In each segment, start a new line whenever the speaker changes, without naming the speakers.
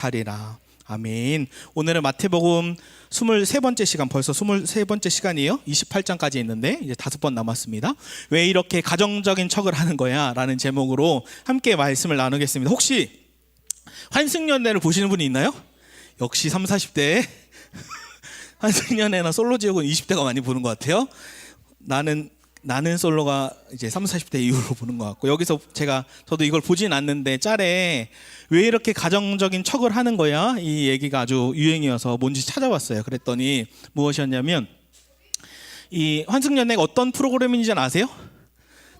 하리라. 아멘. 오늘은 마태복음 23번째 시간, 벌써 23번째 시간이에요. 28장까지 있는데 이제 5번 남았습니다. 왜 이렇게 가정적인 척을 하는 거야? 라는 제목으로 함께 말씀을 나누겠습니다. 혹시 환승연애를 보시는 분이 있나요? 역시 30, 40대 환승연애나 솔로지옥은 20대가 많이 보는 것 같아요. 나는 솔로가 이제 30, 40대 이후로 보는 것 같고, 여기서 저도 이걸 보진 않는데 짤에 왜 이렇게 가정적인 척을 하는 거야? 이 얘기가 아주 유행이어서 뭔지 찾아봤어요. 그랬더니 무엇이었냐면, 이 환승연애가 어떤 프로그램인지 아세요?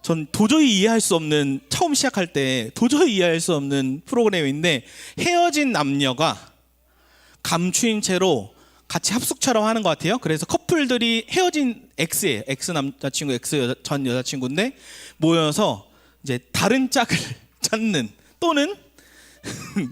전 도저히 이해할 수 없는, 처음 시작할 때 도저히 이해할 수 없는 프로그램인데, 헤어진 남녀가 감추인 채로 같이 합숙처럼 하는 것 같아요. 그래서 커플들이 헤어진 X예요. X 남자친구, X 전 여자친구인데 모여서 이제 다른 짝을 찾는, 또는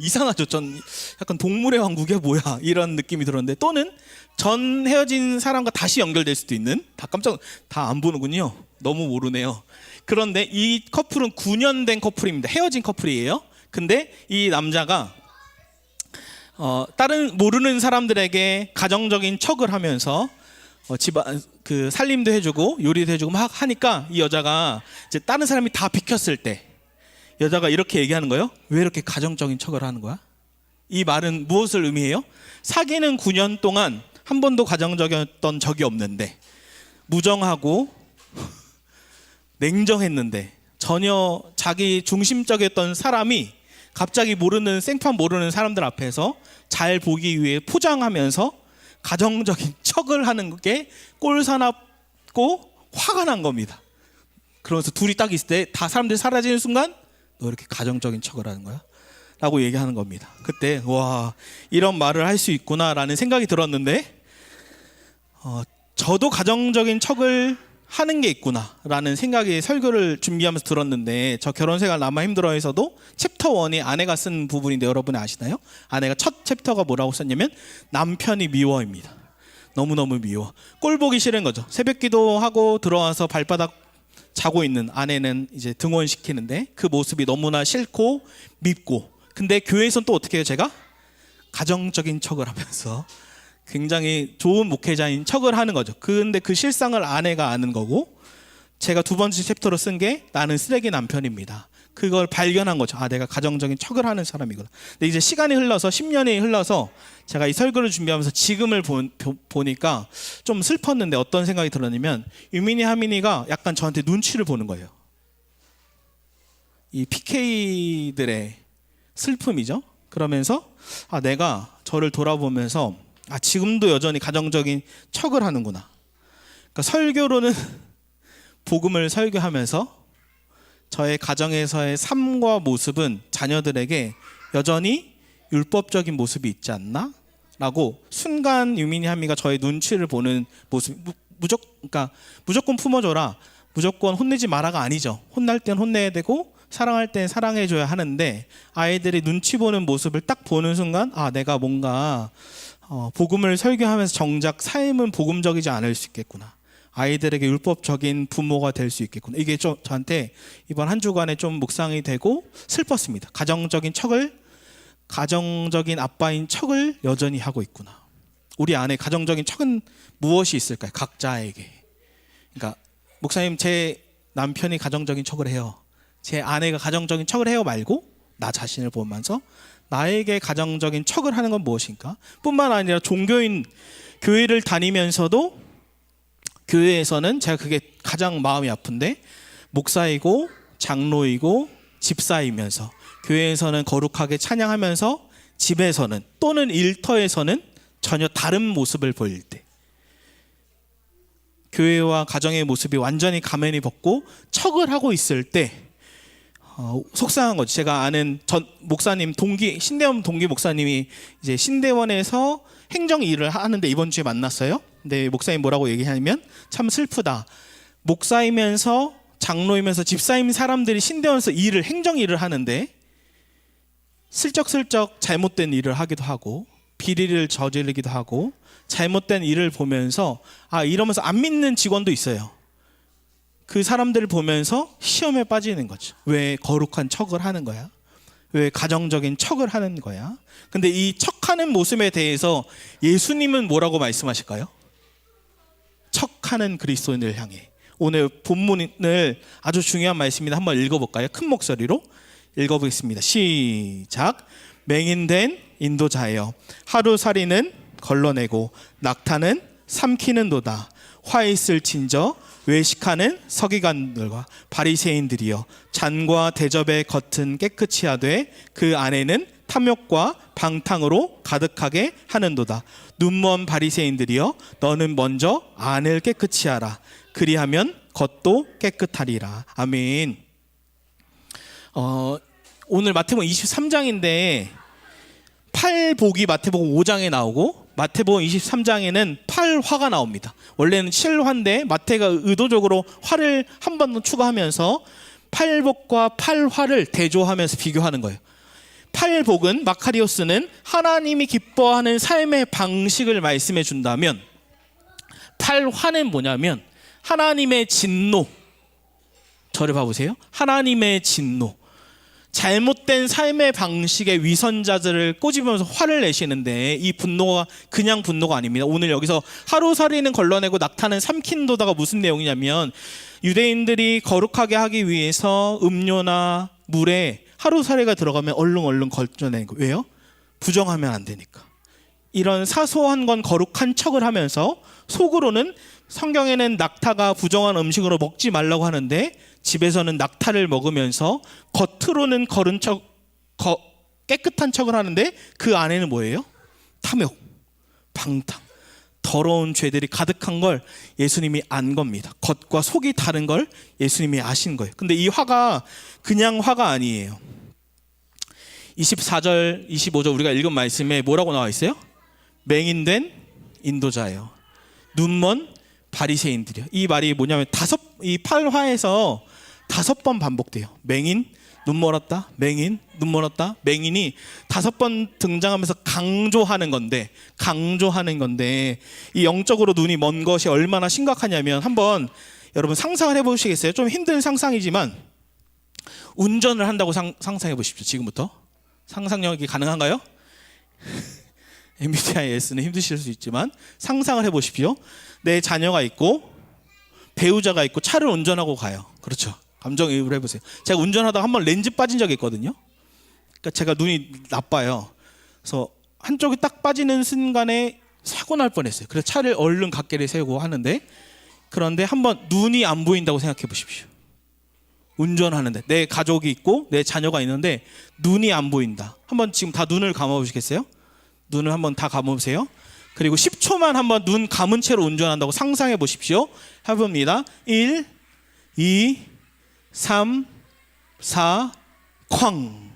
이상하죠. 전 약간 동물의 왕국이 뭐야 이런 느낌이 들었는데, 또는 전 헤어진 사람과 다시 연결될 수도 있는, 다 안 보는군요. 너무 모르네요. 그런데 이 커플은 9년 된 커플입니다. 헤어진 커플이에요. 근데 이 남자가 다른 모르는 사람들에게 가정적인 척을 하면서 집안 그 살림도 해주고 요리도 해주고 막 하니까, 이 여자가 이제 다른 사람이 다 비켰을 때 여자가 이렇게 얘기하는 거예요. 왜 이렇게 가정적인 척을 하는 거야? 이 말은 무엇을 의미해요? 사귀는 9년 동안 한 번도 가정적이었던 적이 없는데, 무정하고 냉정했는데, 전혀 자기 중심적이었던 사람이 갑자기 생판 모르는 사람들 앞에서 잘 보기 위해 포장하면서 가정적인 척을 하는 게 꼴사납고 화가 난 겁니다. 그러면서 둘이 딱 있을 때 다 사람들이 사라지는 순간, 너 이렇게 가정적인 척을 하는 거야? 라고 얘기하는 겁니다. 그때 와, 이런 말을 할 수 있구나라는 생각이 들었는데, 저도 가정적인 척을 하는 게 있구나 라는 생각이 설교를 준비하면서 들었는데, 저 결혼생활 남아 힘들어에서도 챕터 1이 아내가 쓴 부분인데, 여러분이 아시나요? 아내가 첫 챕터가 뭐라고 썼냐면 남편이 미워입니다. 너무너무 미워. 꼴 보기 싫은 거죠. 새벽 기도하고 들어와서 발바닥 자고 있는 아내는 이제 등원시키는데 그 모습이 너무나 싫고 밉고, 근데 교회에서는 또 어떻게 해요? 제가 가정적인 척을 하면서 굉장히 좋은 목회자인 척을 하는 거죠. 근데 그 실상을 아내가 아는 거고, 제가 2번째 챕터로 쓴 게 나는 쓰레기 남편입니다. 그걸 발견한 거죠. 아, 내가 가정적인 척을 하는 사람이구나. 근데 이제 시간이 흘러서 10년이 흘러서 제가 이 설교를 준비하면서 지금을 보니까 좀 슬펐는데, 어떤 생각이 들었냐면, 유민이 하민이가 약간 저한테 눈치를 보는 거예요. 이 PK들의 슬픔이죠. 그러면서 내가 저를 돌아보면서 지금도 여전히 가정적인 척을 하는구나. 그러니까 설교로는 복음을 설교하면서 저의 가정에서의 삶과 모습은 자녀들에게 여전히 율법적인 모습이 있지 않나? 라고 순간 유민이 하미가 저의 눈치를 보는 모습. 무조건 품어줘라, 무조건 혼내지 마라가 아니죠. 혼날 땐 혼내야 되고 사랑할 땐 사랑해줘야 하는데, 아이들이 눈치 보는 모습을 딱 보는 순간, 내가 뭔가 복음을 설교하면서 정작 삶은 복음적이지 않을 수 있겠구나. 아이들에게 율법적인 부모가 될 수 있겠구나. 이게 좀 저한테 이번 한 주간에 좀 묵상이 되고 슬펐습니다. 가정적인 아빠인 척을 여전히 하고 있구나. 우리 안에 가정적인 척은 무엇이 있을까요? 각자에게. 그러니까 목사님, 제 남편이 가정적인 척을 해요, 제 아내가 가정적인 척을 해요 말고, 나 자신을 보면서 나에게 가정적인 척을 하는 건 무엇인가? 뿐만 아니라 교회를 다니면서도, 교회에서는 제가 그게 가장 마음이 아픈데, 목사이고 장로이고 집사이면서 교회에서는 거룩하게 찬양하면서 집에서는 또는 일터에서는 전혀 다른 모습을 보일 때, 교회와 가정의 모습이 완전히 가면이 벗고 척을 하고 있을 때 속상한 거죠. 제가 아는 전 목사님, 신대원 동기 목사님이 이제 신대원에서 행정 일을 하는데 이번 주에 만났어요. 근데 목사님 뭐라고 얘기하냐면, 참 슬프다. 목사이면서 장로이면서 집사임 사람들이 신대원에서 행정 일을 하는데 슬쩍슬쩍 잘못된 일을 하기도 하고 비리를 저지르기도 하고 잘못된 일을 보면서 이러면서 안 믿는 직원도 있어요. 그 사람들을 보면서 시험에 빠지는 거죠. 왜 거룩한 척을 하는 거야? 왜 가정적인 척을 하는 거야? 근데 이 척하는 모습에 대해서 예수님은 뭐라고 말씀하실까요? 척하는 그리스도인을 향해. 오늘 본문을 아주 중요한 말씀입니다. 한번 읽어볼까요? 큰 목소리로 읽어보겠습니다. 시작. 맹인된 인도자여, 하루살이는 걸러내고 낙타는 삼키는도다. 화있을 진저 외식하는 서기관들과 바리새인들이여, 잔과 대접의 겉은 깨끗이 하되 그 안에는 탐욕과 방탕으로 가득하게 하는도다. 눈먼 바리새인들이여, 너는 먼저 안을 깨끗이 하라. 그리하면 겉도 깨끗하리라. 아멘. 오늘 마태복음 23장인데 팔복이 마태복음 5장에 나오고 마태복음 23장에는 8화가 나옵니다. 원래는 7화인데 마태가 의도적으로 화를 한 번 더 추가하면서 팔복과 8화를 대조하면서 비교하는 거예요. 팔복은, 마카리오스는 하나님이 기뻐하는 삶의 방식을 말씀해 준다면, 8화는 뭐냐면 하나님의 진노. 저를 봐보세요. 하나님의 진노. 잘못된 삶의 방식의 위선자들을 꼬집으면서 화를 내시는데, 이 분노가 그냥 분노가 아닙니다. 오늘 여기서 하루살이는 걸러내고 낙타는 삼킨도다가 무슨 내용이냐면, 유대인들이 거룩하게 하기 위해서 음료나 물에 하루살이가 들어가면 얼른 걸쳐내는 거예요. 왜요? 부정하면 안 되니까. 이런 사소한 건 거룩한 척을 하면서 속으로는, 성경에는 낙타가 부정한 음식으로 먹지 말라고 하는데 집에서는 낙타를 먹으면서 겉으로는 거른 척, 깨끗한 척을 하는데 그 안에는 뭐예요? 탐욕, 방탕, 더러운 죄들이 가득한 걸 예수님이 안 겁니다. 겉과 속이 다른 걸 예수님이 아신 거예요. 근데 이 화가 그냥 화가 아니에요. 24절, 25절 우리가 읽은 말씀에 뭐라고 나와 있어요? 맹인된 인도자예요. 눈먼 바리새인들이요. 이 말이 뭐냐면 이 8화에서 5번 반복돼요. 맹인, 눈 멀었다, 맹인, 눈 멀었다, 맹인이 5번 등장하면서 강조하는 건데 이 영적으로 눈이 먼 것이 얼마나 심각하냐면, 한번 여러분 상상을 해보시겠어요? 좀 힘든 상상이지만 운전을 한다고 상상해 보십시오. 지금부터. 상상력이 가능한가요? MBTI S는 힘드실 수 있지만 상상을 해보십시오. 내 자녀가 있고 배우자가 있고 차를 운전하고 가요. 그렇죠. 감정이입을 해보세요. 제가 운전하다가 한번 렌즈 빠진 적이 있거든요. 그러니까 제가 눈이 나빠요. 그래서 한쪽이 딱 빠지는 순간에 사고 날 뻔했어요. 그래서 차를 얼른 갓길에 세우고 하는데, 그런데 한번 눈이 안 보인다고 생각해 보십시오. 운전하는데 내 가족이 있고 내 자녀가 있는데 눈이 안 보인다. 한번 지금 다 눈을 감아보시겠어요? 눈을 한번 다 감아보세요. 그리고 10초만 한번 눈 감은 채로 운전한다고 상상해 보십시오. 해봅니다. 1, 2, 3, 4, 쾅.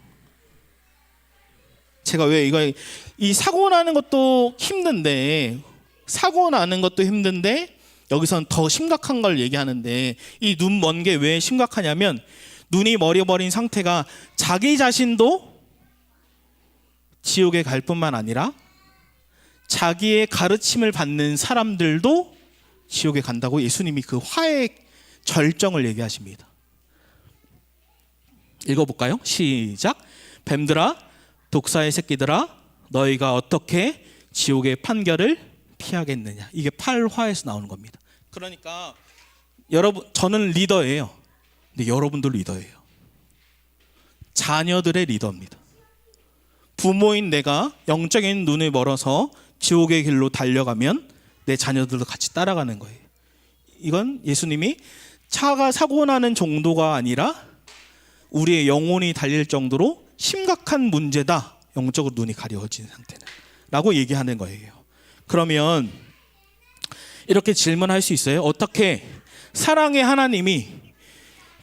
제가 왜 이 사고 나는 것도 힘든데 여기서는 더 심각한 걸 얘기하는데, 이 눈 먼 게 왜 심각하냐면, 눈이 머려버린 상태가 자기 자신도 지옥에 갈 뿐만 아니라 자기의 가르침을 받는 사람들도 지옥에 간다고 예수님이 그 화의 절정을 얘기하십니다. 읽어볼까요? 시작. 뱀들아, 독사의 새끼들아, 너희가 어떻게 지옥의 판결을 피하겠느냐. 이게 8화에서 나오는 겁니다. 그러니까 여러분, 저는 리더예요. 근데 여러분도 리더예요. 자녀들의 리더입니다. 부모인 내가 영적인 눈을 멀어서 지옥의 길로 달려가면 내 자녀들도 같이 따라가는 거예요. 이건 예수님이 차가 사고 나는 정도가 아니라 우리의 영혼이 달릴 정도로 심각한 문제다. 영적으로 눈이 가려워진 상태는 라고 얘기하는 거예요. 그러면 이렇게 질문할 수 있어요. 어떻게 사랑의 하나님이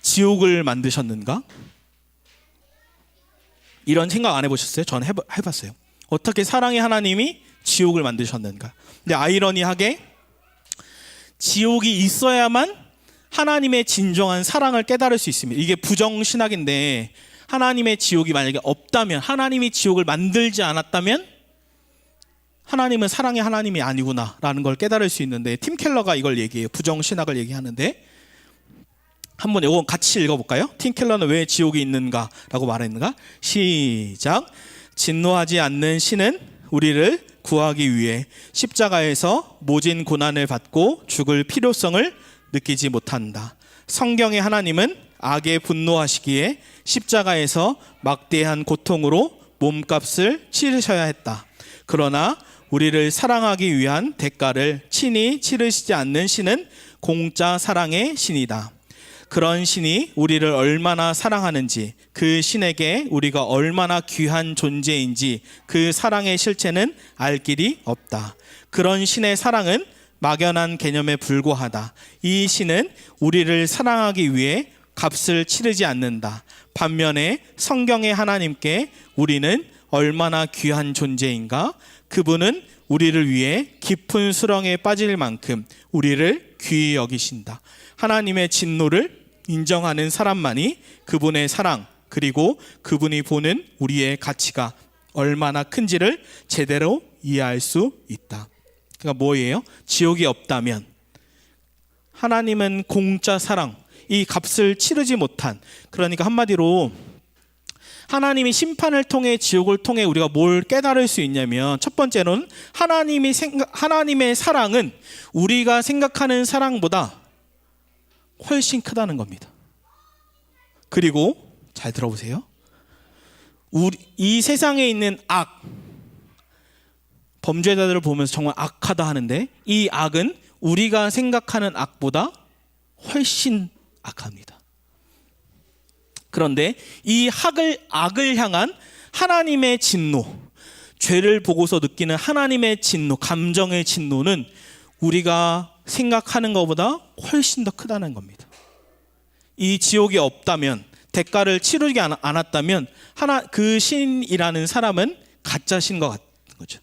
지옥을 만드셨는가? 이런 생각 안 해보셨어요? 저는 해봤어요. 어떻게 사랑의 하나님이 지옥을 만드셨는가? 근데 아이러니하게 지옥이 있어야만 하나님의 진정한 사랑을 깨달을 수 있습니다. 이게 부정신학인데, 하나님의 지옥이 만약에 없다면, 하나님이 지옥을 만들지 않았다면 하나님은 사랑의 하나님이 아니구나 라는 걸 깨달을 수 있는데, 팀 켈러가 이걸 얘기해요. 부정신학을 얘기하는데, 한번 이거 같이 읽어볼까요? 팀 켈러는 왜 지옥이 있는가라고 말했는가? 시작. 진노하지 않는 신은 우리를 구하기 위해 십자가에서 모진 고난을 받고 죽을 필요성을 느끼지 못한다. 성경의 하나님은 악에 분노하시기에 십자가에서 막대한 고통으로 몸값을 치르셔야 했다. 그러나 우리를 사랑하기 위한 대가를 친히 치르시지 않는 신은 공짜 사랑의 신이다. 그런 신이 우리를 얼마나 사랑하는지, 그 신에게 우리가 얼마나 귀한 존재인지 그 사랑의 실체는 알 길이 없다. 그런 신의 사랑은 막연한 개념에 불과하다. 이 신은 우리를 사랑하기 위해 값을 치르지 않는다. 반면에 성경의 하나님께 우리는 얼마나 귀한 존재인가? 그분은 우리를 위해 깊은 수렁에 빠질 만큼 우리를 귀히 여기신다. 하나님의 진노를 인정하는 사람만이 그분의 사랑, 그리고 그분이 보는 우리의 가치가 얼마나 큰지를 제대로 이해할 수 있다. 그러니까 뭐예요? 지옥이 없다면 하나님은 공짜 사랑, 이 값을 치르지 못한, 그러니까 한마디로 하나님이 심판을 통해 지옥을 통해 우리가 뭘 깨달을 수 있냐면, 첫 번째로는 하나님의 사랑은 우리가 생각하는 사랑보다 훨씬 크다는 겁니다. 그리고 잘 들어보세요. 이 세상에 있는 악, 범죄자들을 보면서 정말 악하다 하는데, 이 악은 우리가 생각하는 악보다 훨씬 악합니다. 그런데 이 악을 향한 하나님의 진노, 죄를 보고서 느끼는 하나님의 진노, 감정의 진노는 우리가 생각하는 것보다 훨씬 더 크다는 겁니다. 이 지옥이 없다면, 대가를 치르지 않았다면 그 신이라는 사람은 가짜 신과 같은 거죠.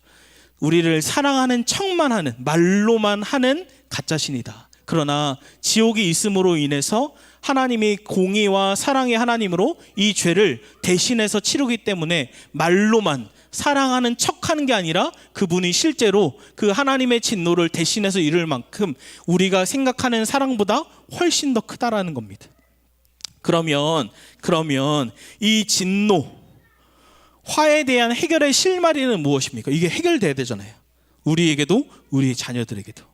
우리를 사랑하는 척만 하는, 말로만 하는 가짜 신이다. 그러나 지옥이 있음으로 인해서 하나님이 공의와 사랑의 하나님으로 이 죄를 대신해서 치르기 때문에 말로만 사랑하는 척하는 게 아니라 그분이 실제로 그 하나님의 진노를 대신해서 이룰 만큼 우리가 생각하는 사랑보다 훨씬 더 크다라는 겁니다. 그러면 이 진노, 화에 대한 해결의 실마리는 무엇입니까? 이게 해결돼야 되잖아요. 우리에게도 우리 자녀들에게도.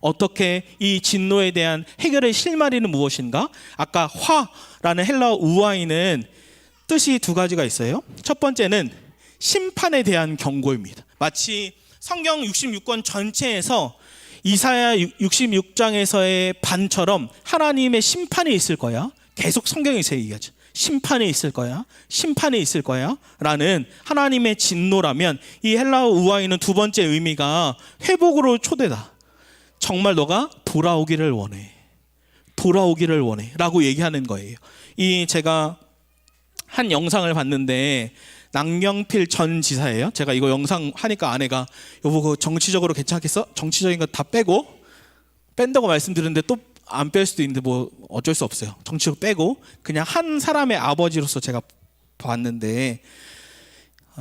어떻게 이 진노에 대한 해결의 실마리는 무엇인가? 아까 화라는 헬라어 우아이는 뜻이 두 가지가 있어요. 첫 번째는 심판에 대한 경고입니다. 마치 성경 66권 전체에서 이사야 66장에서의 반처럼 하나님의 심판이 있을 거야. 계속 성경에서 얘기하죠. 심판이 있을 거야. 심판이 있을 거야. 라는 하나님의 진노라면, 이 헬라어 우아이는 두 번째 의미가 회복으로 초대다. 정말 너가 돌아오기를 원해. 돌아오기를 원해. 라고 얘기하는 거예요. 제가 한 영상을 봤는데, 남경필 전 지사예요. 제가 이거 영상 하니까 아내가 여보 그거 정치적으로 괜찮겠어? 정치적인 거 다 뺀다고 말씀드렸는데 또 안 뺄 수도 있는데 뭐 어쩔 수 없어요. 정치적으로 빼고 그냥 한 사람의 아버지로서 제가 봤는데,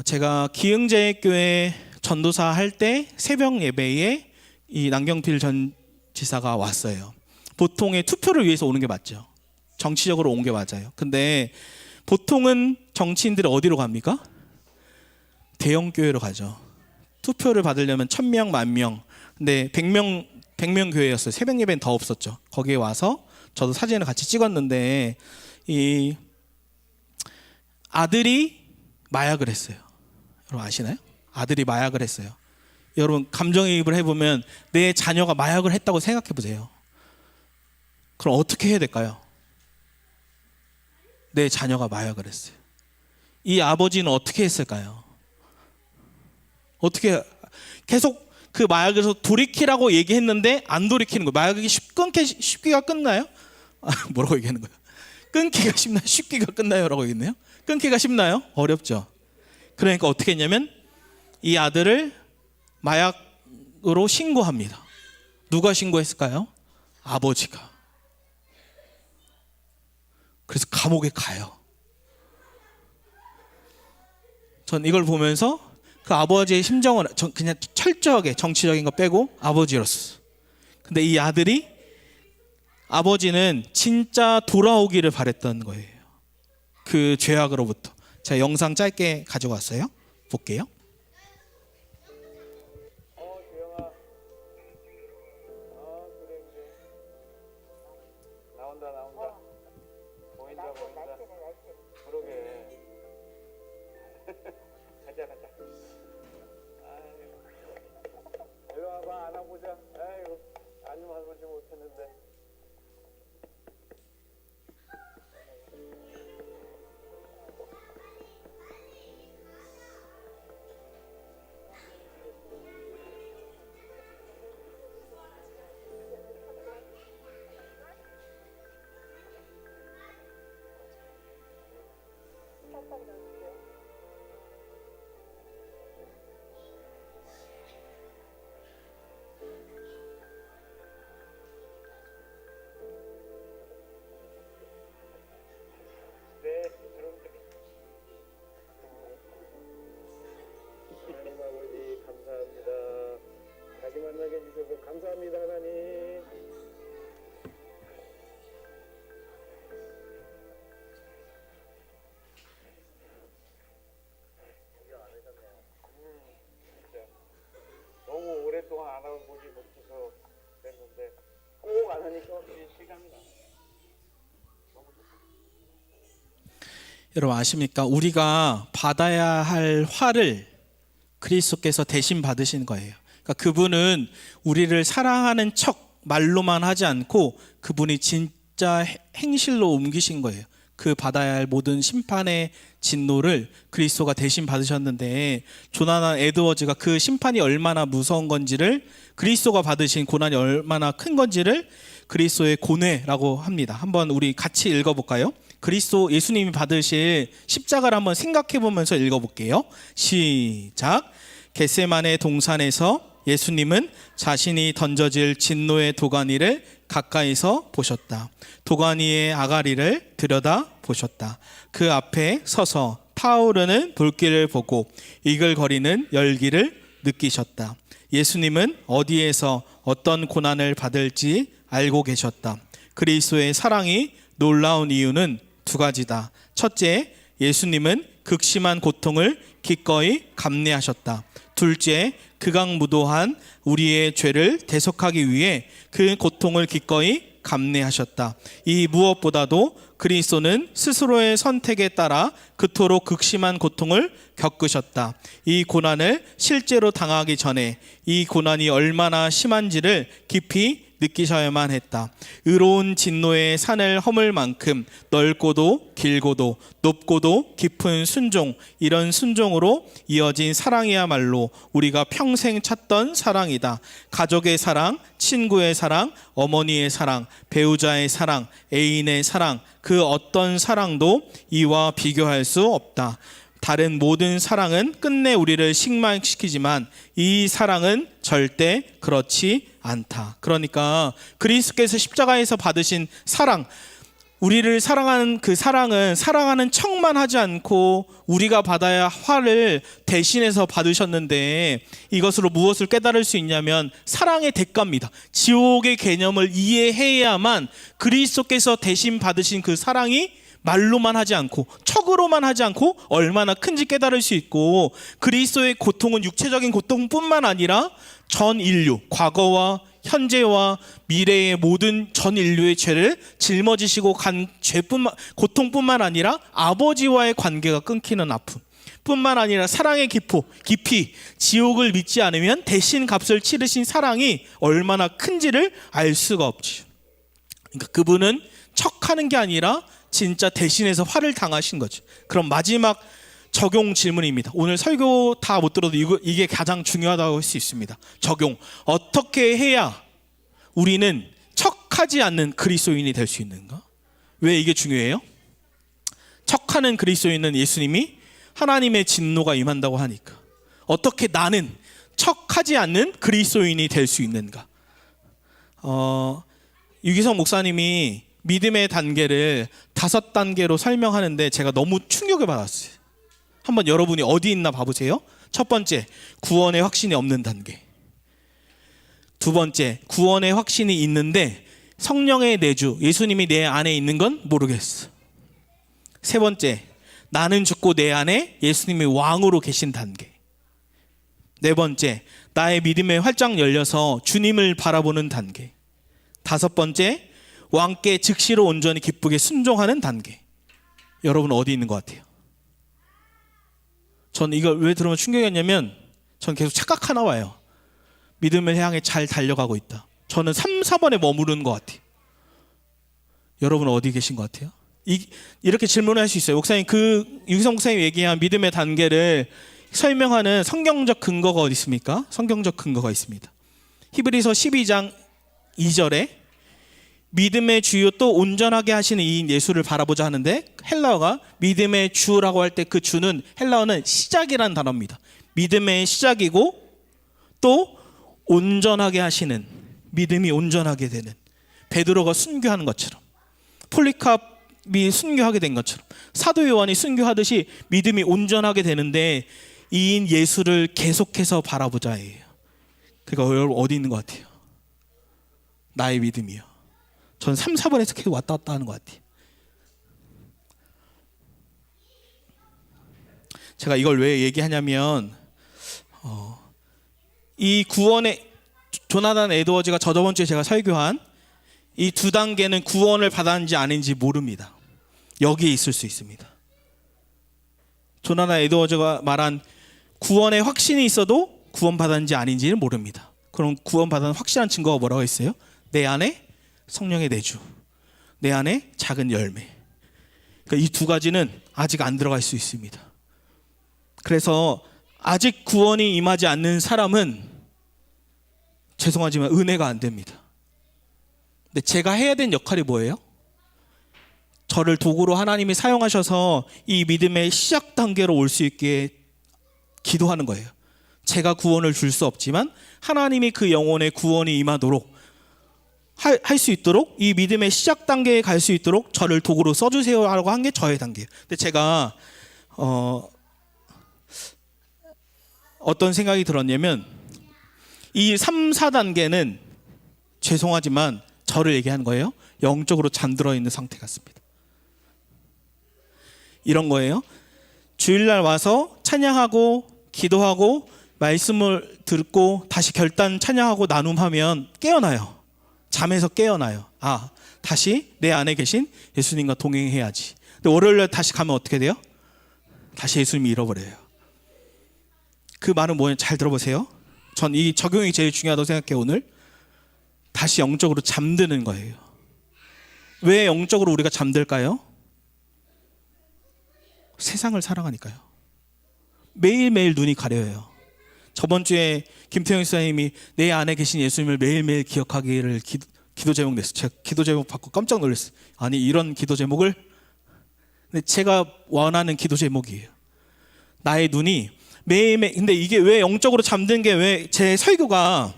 제가 기흥제일교회 전도사 할 때 새벽 예배에 이 남경필 전 지사가 왔어요. 보통의 투표를 위해서 오는 게 맞죠. 정치적으로 온 게 맞아요. 근데 보통은 정치인들이 어디로 갑니까? 대형 교회로 가죠. 투표를 받으려면 1000명, 10,000명. 근데 100명 교회였어요. 새벽 예배는 더 없었죠. 거기에 와서 저도 사진을 같이 찍었는데, 이 아들이 마약을 했어요. 여러분 아시나요? 아들이 마약을 했어요. 여러분 감정이입을 해보면 내 자녀가 마약을 했다고 생각해 보세요. 그럼 어떻게 해야 될까요? 내 자녀가 마약을 했어요. 이 아버지는 어떻게 했을까요? 어떻게 계속 그 마약에서 돌이키라고 얘기했는데 안 돌이키는 거예요. 마약이 쉽기가 끝나요? 뭐라고 얘기하는 거예요? 끊기가 쉽나요? 쉽기가 끝나요? 라고 얘기했네요. 끊기가 쉽나요? 어렵죠. 그러니까 어떻게 했냐면 이 아들을 마약으로 신고합니다. 누가 신고했을까요? 아버지가. 그래서 감옥에 가요. 전 이걸 보면서 그 아버지의 심정을 그냥 철저하게 정치적인 거 빼고 아버지로서. 근데 이 아들이 아버지는 진짜 돌아오기를 바랬던 거예요. 그 죄악으로부터. 제가 영상 짧게 가져왔어요. 볼게요.
주영아. 그래. 나온다. 보인다. 그러게. 가자. 이리 와봐, 안아보자. 아이고, 안아보지 못했는데. 네, 그런데. 하나님 아버지 감사합니다. 다시 만나게 해주셔서 감사합니다, 하나님. 진짜 너무 오랫동안 안아보지 못해서 그랬는데 꼭 안으니까 실감이 나.
여러분 아십니까? 우리가 받아야 할 화를 그리스도께서 대신 받으신 거예요. 그러니까 그분은 우리를 사랑하는 척 말로만 하지 않고 그분이 진짜 행실로 옮기신 거예요. 그 받아야 할 모든 심판의 진노를 그리스도가 대신 받으셨는데, 조나단 에드워즈가 그 심판이 얼마나 무서운 건지를, 그리스도가 받으신 고난이 얼마나 큰 건지를 그리스도의 고뇌라고 합니다. 한번 우리 같이 읽어볼까요? 그리스도 예수님이 받으실 십자가를 한번 생각해 보면서 읽어볼게요. 시작. 겟세마네 동산에서 예수님은 자신이 던져질 진노의 도가니를 가까이서 보셨다. 도가니의 아가리를 들여다 보셨다. 그 앞에 서서 타오르는 불길을 보고 이글거리는 열기를 느끼셨다. 예수님은 어디에서 어떤 고난을 받을지 알고 계셨다. 그리스도의 사랑이 놀라운 이유는 두 가지다. 첫째, 예수님은 극심한 고통을 기꺼이 감내하셨다. 둘째, 극악무도한 우리의 죄를 대속하기 위해 그 고통을 기꺼이 감내하셨다. 이 무엇보다도 그리스도는 스스로의 선택에 따라 그토록 극심한 고통을 겪으셨다. 이 고난을 실제로 당하기 전에 이 고난이 얼마나 심한지를 깊이 느끼셔야만 했다. 의로운 진노의 산을 허물 만큼 넓고도 길고도 높고도 깊은 순종, 이런 순종으로 이어진 사랑이야말로 우리가 평생 찾던 사랑이다. 가족의 사랑, 친구의 사랑, 어머니의 사랑, 배우자의 사랑, 애인의 사랑, 그 어떤 사랑도 이와 비교할 수 없다. 다른 모든 사랑은 끝내 우리를 식망시키지만 이 사랑은 절대 그렇지 않다. 그러니까 그리스도께서 십자가에서 받으신 사랑, 우리를 사랑하는 그 사랑은 사랑하는 척만 하지 않고 우리가 받아야 화를 대신해서 받으셨는데, 이것으로 무엇을 깨달을 수 있냐면 사랑의 대가입니다. 지옥의 개념을 이해해야만 그리스도께서 대신 받으신 그 사랑이 말로만 하지 않고 척으로만 하지 않고 얼마나 큰지 깨달을 수 있고, 그리스도의 고통은 육체적인 고통뿐만 아니라 전 인류, 과거와 현재와 미래의 모든 전 인류의 죄를 짊어지시고 간 고통뿐만 아니라 아버지와의 관계가 끊기는 아픔 뿐만 아니라 사랑의 깊이 지옥을 믿지 않으면 대신 값을 치르신 사랑이 얼마나 큰지를 알 수가 없지. 그러니까 그분은 척하는 게 아니라 진짜 대신해서 화를 당하신 거죠. 그럼 마지막 적용 질문입니다. 오늘 설교 다 못 들어도 이게 가장 중요하다고 할 수 있습니다. 적용. 어떻게 해야 우리는 척하지 않는 그리스도인이 될 수 있는가? 왜 이게 중요해요? 척하는 그리스도인은 예수님이 하나님의 진노가 임한다고 하니까. 어떻게 나는 척하지 않는 그리스도인이 될 수 있는가? 유기성 목사님이 믿음의 단계를 5단계로 설명하는데 제가 너무 충격을 받았어요. 한번 여러분이 어디 있나 봐보세요. 첫 번째, 구원의 확신이 없는 단계. 두 번째, 구원의 확신이 있는데 성령의 내주, 예수님이 내 안에 있는 건 모르겠어. 세 번째, 나는 죽고 내 안에 예수님이 왕으로 계신 단계. 네 번째, 나의 믿음에 활짝 열려서 주님을 바라보는 단계. 다섯 번째, 왕께 즉시로 온전히 기쁘게 순종하는 단계. 여러분 어디 있는 것 같아요? 전 이걸 왜 들으면 충격이었냐면 전 계속 착각 하나 와요. 믿음을 향해 잘 달려가고 있다. 저는 3, 4번에 머무르는 것 같아요. 여러분 어디 계신 것 같아요? 이렇게 질문을 할 수 있어요. 목사님, 유기성 목사님 얘기한 믿음의 단계를 설명하는 성경적 근거가 어디 있습니까? 성경적 근거가 있습니다. 히브리서 12장 2절에 믿음의 주요 또 온전하게 하시는 이인 예수를 바라보자 하는데, 헬라어가 믿음의 주라고 할 때 그 주는 헬라어는 시작이라는 단어입니다. 믿음의 시작이고 또 온전하게 하시는, 믿음이 온전하게 되는, 베드로가 순교하는 것처럼, 폴리캅이 순교하게 된 것처럼, 사도 요한이 순교하듯이 믿음이 온전하게 되는데 이인 예수를 계속해서 바라보자예요. 그러니까 여러분 어디 있는 것 같아요? 나의 믿음이요. 전 3, 4번에서 계속 왔다 갔다 하는 것 같아요. 제가 이걸 왜 얘기하냐면 이 구원의 조나단 에드워즈가 저번 주에 제가 설교한 이 두 단계는 구원을 받았는지 아닌지 모릅니다. 여기에 있을 수 있습니다. 조나단 에드워즈가 말한 구원의 확신이 있어도 구원받았는지 아닌지는 모릅니다. 그럼 구원받은 확실한 증거가 뭐라고 했어요? 내 안에 성령의 내주, 내 안에 작은 열매. 그러니까 이 두 가지는 아직 안 들어갈 수 있습니다. 그래서 아직 구원이 임하지 않는 사람은 죄송하지만 은혜가 안 됩니다. 근데 제가 해야 되는 역할이 뭐예요? 저를 도구로 하나님이 사용하셔서 이 믿음의 시작 단계로 올 수 있게 기도하는 거예요. 제가 구원을 줄 수 없지만 하나님이 그 영혼의 구원이 임하도록 할 수 있도록, 이 믿음의 시작 단계에 갈 수 있도록 저를 도구로 써주세요 라고 한 게 저의 단계예요. 근데 제가 어떤 생각이 들었냐면 이 3, 4단계는 죄송하지만 저를 얘기하는 거예요. 영적으로 잠들어 있는 상태 같습니다. 이런 거예요. 주일날 와서 찬양하고 기도하고 말씀을 듣고 다시 결단 찬양하고 나눔하면 깨어나요. 잠에서 깨어나요. 아, 다시 내 안에 계신 예수님과 동행해야지. 근데 월요일날 다시 가면 어떻게 돼요? 다시 예수님이 잃어버려요. 그 말은 뭐예요? 잘 들어보세요. 전 이 적용이 제일 중요하다고 생각해요. 오늘 다시 영적으로 잠드는 거예요. 왜 영적으로 우리가 잠들까요? 세상을 사랑하니까요. 매일매일 눈이 가려요. 저번 주에 김태형 목사님이 내 안에 계신 예수님을 매일매일 기억하기를 기도 제목 냈어요. 제가 기도 제목 받고 깜짝 놀랐어요. 아니 이런 기도 제목을, 근데 제가 원하는 기도 제목이에요. 나의 눈이 매일매일. 근데 이게 왜 영적으로 잠든 게, 왜 제 설교가,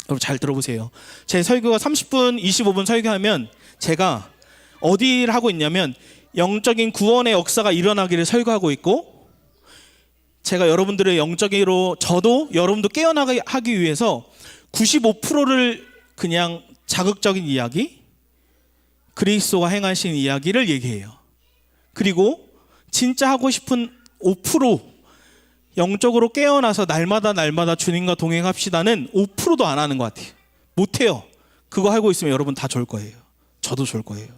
여러분 잘 들어보세요. 제 설교가 30분 25분 설교하면 제가 어디를 하고 있냐면 영적인 구원의 역사가 일어나기를 설교하고 있고, 제가 여러분들의 영적으로, 저도 여러분도 깨어나게 하기 위해서 95%를 그냥 자극적인 이야기, 그리스도가 행하신 이야기를 얘기해요. 그리고 진짜 하고 싶은 5%, 영적으로 깨어나서 날마다 주님과 동행합시다는 5%도 안 하는 것 같아요. 못해요. 그거 하고 있으면 여러분 다 졸 거예요. 저도 졸 거예요.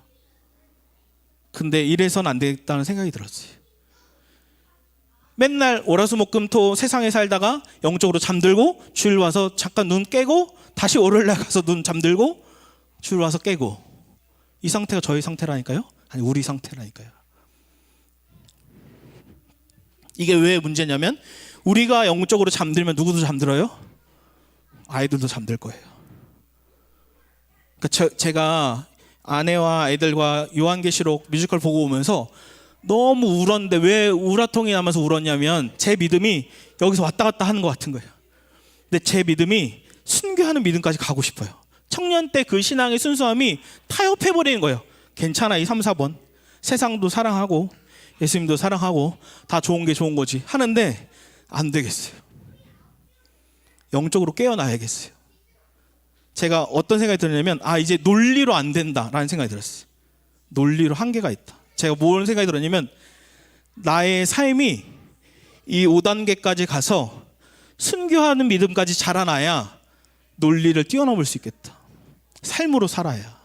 근데 이래서는 안 되겠다는 생각이 들었어요. 맨날 월화수목금토 세상에 살다가 영적으로 잠들고, 주일 와서 잠깐 눈 깨고, 다시 월요일날 가서 눈 잠들고, 주일 와서 깨고, 이 상태가 저희 상태라니까요. 아니 우리 상태라니까요. 이게 왜 문제냐면 우리가 영적으로 잠들면 누구도 잠들어요? 아이들도 잠들 거예요. 그러니까 제가 아내와 아이들과 요한계시록 뮤지컬 보고 오면서 너무 울었는데, 왜 우라통이 나면서 울었냐면 제 믿음이 여기서 왔다 갔다 하는 것 같은 거예요. 근데 제 믿음이 순교하는 믿음까지 가고 싶어요. 청년 때 그 신앙의 순수함이 타협해버리는 거예요. 괜찮아, 이 3, 4번 세상도 사랑하고 예수님도 사랑하고 다 좋은 게 좋은 거지 하는데 안 되겠어요. 영적으로 깨어나야겠어요. 제가 어떤 생각이 들었냐면 이제 논리로 안 된다라는 생각이 들었어요. 논리로 한계가 있다. 제가 뭔 생각이 들었냐면 나의 삶이 이 5단계까지 가서 순교하는 믿음까지 자라나야 논리를 뛰어넘을 수 있겠다. 삶으로 살아야,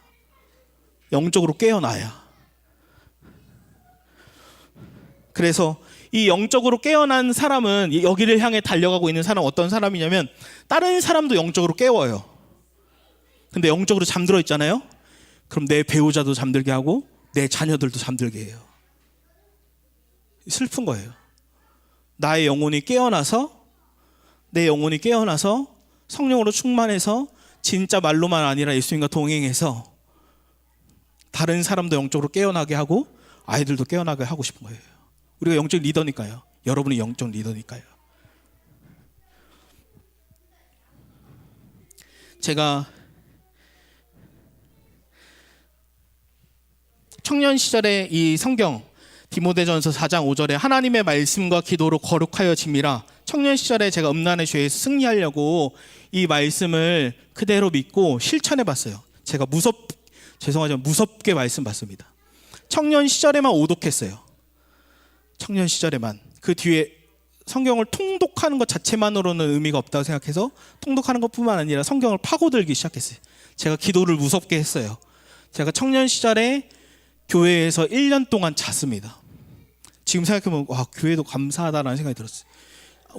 영적으로 깨어나야. 그래서 이 영적으로 깨어난 사람은 여기를 향해 달려가고 있는 사람은 어떤 사람이냐면 다른 사람도 영적으로 깨워요. 근데 영적으로 잠들어 있잖아요. 그럼 내 배우자도 잠들게 하고 내 자녀들도 잠들게 해요. 슬픈 거예요. 나의 영혼이 깨어나서, 내 영혼이 깨어나서 성령으로 충만해서 진짜 말로만 아니라 예수님과 동행해서 다른 사람도 영적으로 깨어나게 하고 아이들도 깨어나게 하고 싶은 거예요. 우리가 영적 리더니까요. 여러분이 영적 리더니까요. 제가 청년 시절에 이 성경 디모데전서 4장 5절에 하나님의 말씀과 기도로 거룩하여 짐이라, 청년 시절에 제가 음란의 죄에서 승리하려고 이 말씀을 그대로 믿고 실천해 봤어요. 제가 죄송하지만 무섭게 말씀 받습니다. 청년 시절에만 오독했어요. 청년 시절에만. 그 뒤에 성경을 통독하는 것 자체만으로는 의미가 없다고 생각해서 통독하는 것뿐만 아니라 성경을 파고들기 시작했어요. 제가 기도를 무섭게 했어요. 제가 청년 시절에 교회에서 1년 동안 잤습니다. 지금 생각해보면 교회도 감사하다라는 생각이 들었어요.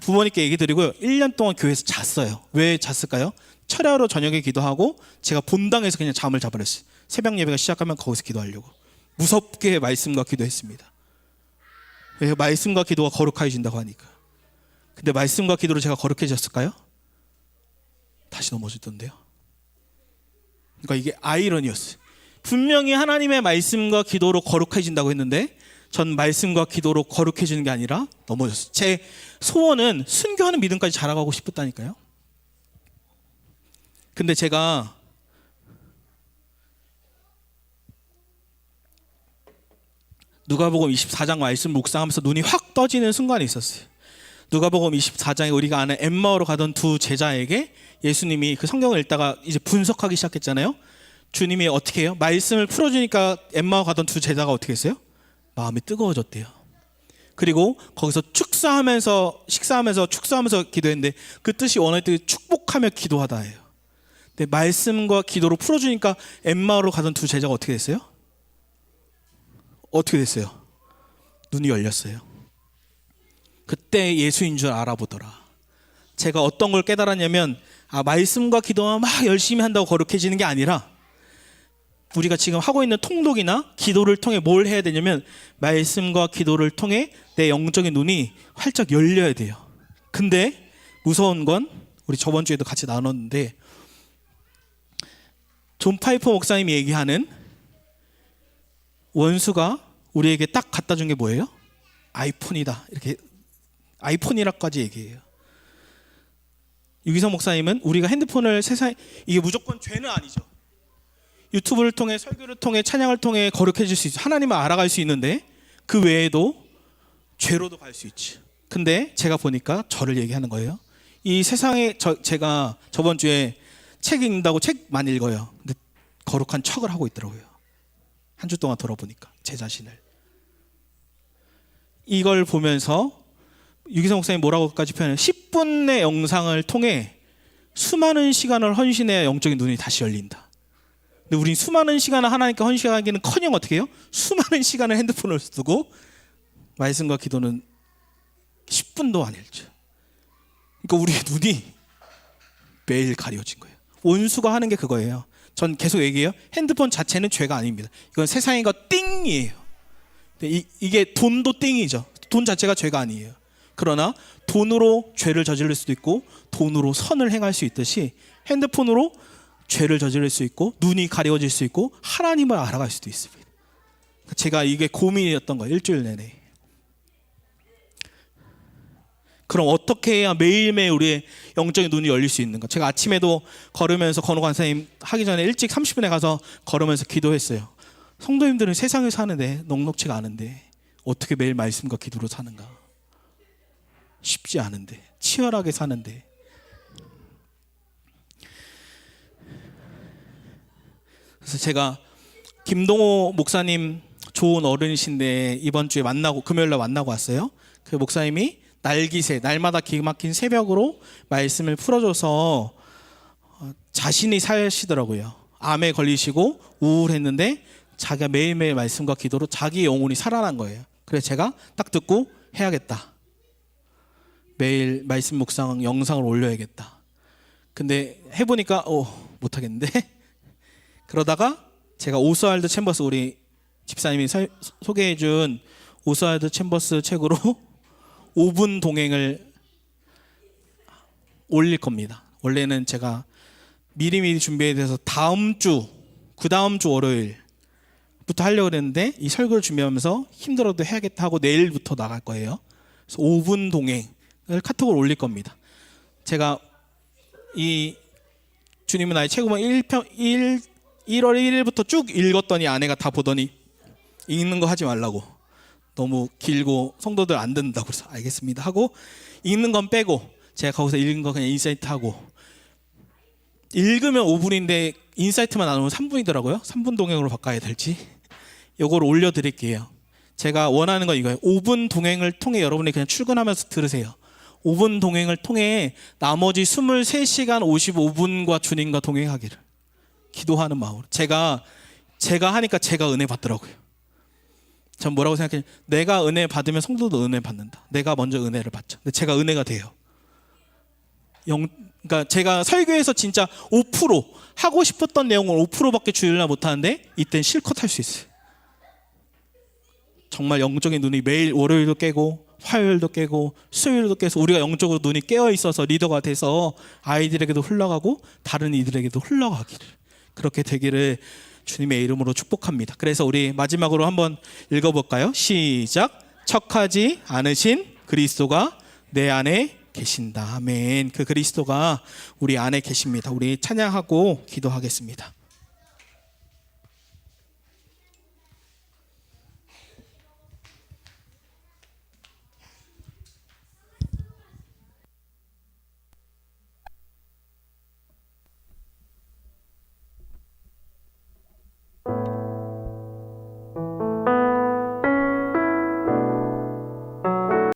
부모님께 얘기 드리고요. 1년 동안 교회에서 잤어요. 왜 잤을까요? 철야로 저녁에 기도하고 제가 본당에서 그냥 잠을 자버렸어요. 새벽 예배가 시작하면 거기서 기도하려고. 무섭게 말씀과 기도했습니다. 왜? 말씀과 기도가 거룩해진다고 하니까. 근데 말씀과 기도로 제가 거룩해졌을까요? 다시 넘어지던데요. 그러니까 이게 아이러니였어요. 분명히 하나님의 말씀과 기도로 거룩해진다고 했는데 전 말씀과 기도로 거룩해지는 게 아니라 넘어졌어요. 제 소원은 순교하는 믿음까지 자라가고 싶었다니까요. 근데 제가 누가복음 24장 말씀 묵상하면서 눈이 확 떠지는 순간이 있었어요. 누가복음 24장에 우리가 아는 엠마오로 가던 두 제자에게 예수님이 그 성경을 읽다가 이제 분석하기 시작했잖아요. 주님이 어떻게 해요? 말씀을 풀어주니까 엠마오 가던 두 제자가 어떻게 했어요? 마음이 뜨거워졌대요. 그리고 거기서 식사하면서 축사하면서 기도했는데 그 뜻이 원할 때 축복하며 기도하다예요. 근데 말씀과 기도로 풀어주니까 엠마오로 가던 두 제자가 어떻게 됐어요? 어떻게 됐어요? 눈이 열렸어요. 그때 예수인 줄 알아보더라. 제가 어떤 걸 깨달았냐면 말씀과 기도만 막 열심히 한다고 거룩해지는 게 아니라 우리가 지금 하고 있는 통독이나 기도를 통해 뭘 해야 되냐면 말씀과 기도를 통해 내 영적인 눈이 활짝 열려야 돼요. 근데 무서운 건 우리 저번 주에도 같이 나눴는데 존 파이퍼 목사님이 얘기하는 원수가 우리에게 딱 갖다 준 게 뭐예요? 아이폰이다. 이렇게 아이폰이라까지 얘기해요. 유기성 목사님은 우리가 핸드폰을 세상에 이게 무조건 죄는 아니죠. 유튜브를 통해 설교를 통해 찬양을 통해 거룩해질 수 있죠. 하나님을 알아갈 수 있는데 그 외에도 죄로도 갈 수 있지. 근데 제가 보니까 저를 얘기하는 거예요. 이 세상에 제가 저번 주에 책 읽는다고 책 많이 읽어요. 근데 거룩한 척을 하고 있더라고요. 한 주 동안 돌아보니까 제 자신을. 이걸 보면서 유기성 목사님 뭐라고까지 표현해요? 10분의 영상을 통해 수많은 시간을 헌신해야 영적인 눈이 다시 열린다. 근데 우린 수많은 시간을 하나님께 헌신하기는 커녕 어떻게 해요? 수많은 시간을 핸드폰을 쓰고 말씀과 기도는 10분도 안 읽죠. 그러니까 우리의 눈이 매일 가려진 거예요. 원수가 하는 게 그거예요. 전 계속 얘기해요. 핸드폰 자체는 죄가 아닙니다. 이건 세상의 것 띵이에요. 이게 돈도 띵이죠. 돈 자체가 죄가 아니에요. 그러나 돈으로 죄를 저지를 수도 있고 돈으로 선을 행할 수 있듯이 핸드폰으로 죄를 저지를 수 있고 눈이 가려워질 수 있고 하나님을 알아갈 수도 있습니다. 제가 이게 고민이었던 거예요. 일주일 내내. 그럼 어떻게 해야 매일매일 우리의 영적인 눈이 열릴 수 있는가? 제가 아침에도 걸으면서 건호 관사님 하기 전에 일찍 30분에 가서 걸으면서 기도했어요. 성도님들은 세상에 사는데 넉넉치가 않은데 어떻게 매일 말씀과 기도로 사는가? 쉽지 않은데 치열하게 사는데 그래서 제가 김동호 목사님 좋은 어른이신데 이번 주에 만나고 금요일날 만나고 왔어요. 그 목사님이 날기새 날마다 기가 막힌 새벽으로 말씀을 풀어줘서 자신이 사시더라고요. 암에 걸리시고 우울했는데 자기가 매일매일 말씀과 기도로 자기 영혼이 살아난 거예요. 그래서 제가 딱 듣고 해야겠다. 매일 말씀 묵상 영상을 올려야겠다. 근데 해보니까 못하겠는데 그러다가 제가 오스왈드 챔버스 우리 집사님이 소개해준 오스왈드 챔버스 책으로 5분 동행을 올릴 겁니다. 원래는 제가 미리미리 준비해서 그 다음 주 월요일부터 하려고 했는데 이 설교를 준비하면서 힘들어도 해야겠다 하고 내일부터 나갈 거예요. 그래서 5분 동행을 카톡으로 올릴 겁니다. 제가 이 주님은 나의 최고만 1월 1일부터 쭉 읽었더니 아내가 다 보더니 읽는 거 하지 말라고, 너무 길고 성도들 안 듣는다고. 그래서 알겠습니다 하고 읽는 건 빼고 제가 거기서 읽은 거 그냥 인사이트 하고, 읽으면 5분인데 인사이트만 나누면 3분이더라고요. 3분 동행으로 바꿔야 될지 이걸 올려드릴게요. 제가 원하는 건 이거예요. 5분 동행을 통해 여러분이 그냥 출근하면서 들으세요. 5분 동행을 통해 나머지 23시간 55분과 주님과 동행하기를 기도하는 마음으로. 제가 하니까 제가 은혜 받더라고요. 전 뭐라고 생각해요? 내가 은혜 받으면 성도도 은혜 받는다. 내가 먼저 은혜를 받죠. 근데 제가 은혜가 돼요. 그러니까 제가 설교에서 진짜 5% 하고 싶었던 내용을 5%밖에 주일날 못하는데 이때는 실컷 할 수 있어요. 정말 영적인 눈이 매일 월요일도 깨고 화요일도 깨고 수요일도 깨서 우리가 영적으로 눈이 깨어 있어서 리더가 돼서 아이들에게도 흘러가고 다른 이들에게도 흘러가기를, 그렇게 되기를 주님의 이름으로 축복합니다. 그래서 우리 마지막으로 한번 읽어볼까요? 시작. 척하지 않으신 그리스도가 내 안에 계신다. 아멘. 그 그리스도가 우리 안에 계십니다. 우리 찬양하고 기도하겠습니다.